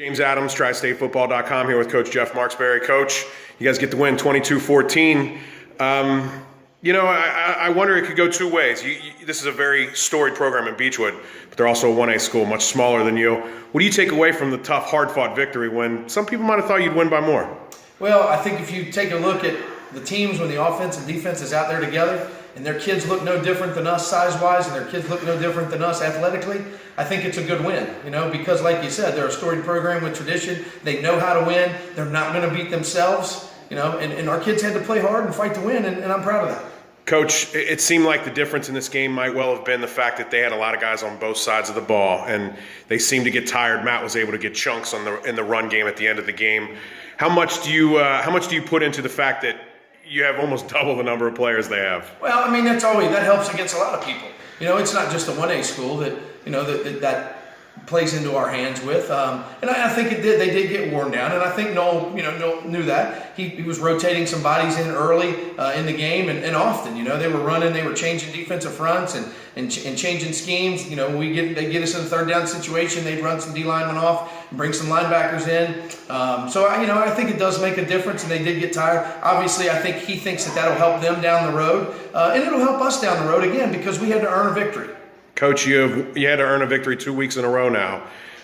James Adams, tristatefootball.com, here with Coach Jeff Marksberry. Coach, you guys get the win 22-14. I wonder it could go two ways. This is a very storied program in Beechwood, but they're also a 1A school, much smaller than you. What do you take away from the tough, hard-fought victory when some people might have thought you'd win by more? Well, I think if you take a look at the teams when the offense and defense is out there together and their kids look no different than us size-wise and their kids look no different than us athletically, I think it's a good win, because like you said, they're a storied program with tradition. They know how to win. They're not going to beat themselves, and our kids had to play hard and fight to win, and I'm proud of that. Coach, it seemed like the difference in this game might well have been the fact that they had a lot of guys on both sides of the ball, and they seemed to get tired. Matt was able to get chunks in the run game at the end of the game. How much do you put into the fact that you have almost double the number of players they have? Well, that helps against a lot of people. It's not just a 1A school that that plays into our hands with, and I think it did. They did get worn down, and I think Noel knew that. He was rotating some bodies in early in the game, and often, they were running, they were changing defensive fronts and changing schemes. They get us in a third down situation, they'd run some D linemen off and bring some linebackers in. So I think it does make a difference, and they did get tired. Obviously, I think he thinks that'll help them down the road, and it'll help us down the road again because we had to earn a victory. Coach, you had to earn a victory 2 weeks in a row now.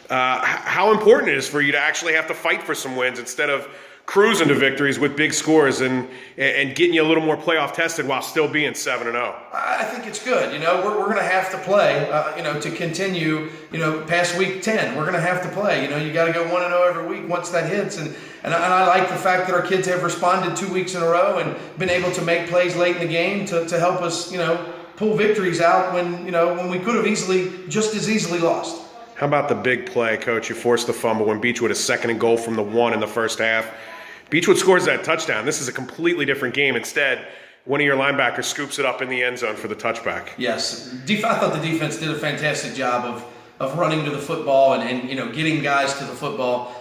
How important it is for you to actually have to fight for some wins instead of cruising to victories with big scores and getting you a little more playoff tested while still being 7-0? I think it's good. We're going to have to play, to continue, past week 10. We're going to have to play. You got to go 1-0 every week once that hits. And I like the fact that our kids have responded 2 weeks in a row and been able to make plays late in the game to help us, pull victories out when we could have just as easily lost. How about the big play, Coach? You forced the fumble when Beechwood is 2nd and goal from the 1 in the first half. Beechwood scores that touchdown. This is a completely different game. Instead, one of your linebackers scoops it up in the end zone for the touchback. Yes. I thought the defense did a fantastic job of running to the football and getting guys to the football.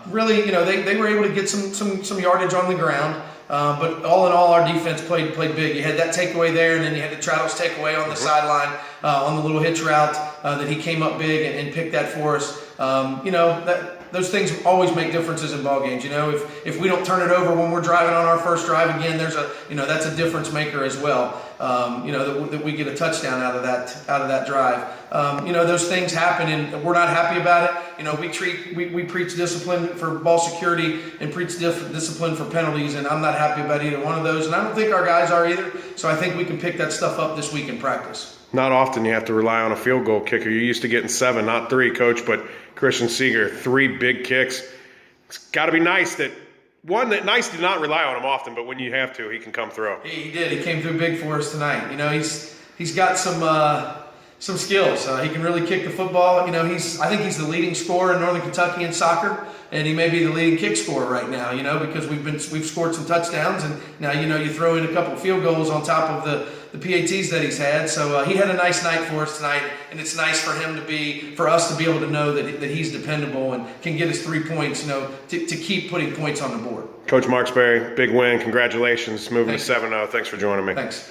Really, they were able to get some yardage on the ground. But all in all, our defense played big. You had that takeaway there, and then you had the Trados takeaway on the sideline on the little hitch route that he came up big and picked that for us. Those things always make differences in ball games. If we don't turn it over when we're driving on our first drive again, there's that's a difference maker as well. That we get a touchdown out of that drive. Those things happen, and we're not happy about it. We preach discipline for ball security and preach discipline for penalties, and I'm not happy about either one of those, and I don't think our guys are either. So I think we can pick that stuff up this week in practice. Not often you have to rely on a field goal kicker. You're used to getting 7, not 3, Coach, but Christian Seager, 3 big kicks. It's got to be nice that nice to not rely on him often, but when you have to, he can come through. He did. He came through big for us tonight. He's got some skills. He can really kick the football. I think he's the leading scorer in Northern Kentucky in soccer, and he may be the leading kick scorer right now. Because we've scored some touchdowns, and now you throw in a couple of field goals on top of the PATs that he's had. So he had a nice night for us tonight, and it's nice for us to be able to know that he's dependable and can get us 3 points. To keep putting points on the board. Coach Marksberry, big win. Congratulations, moving Thanks. to 7-0. Thanks for joining me. Thanks.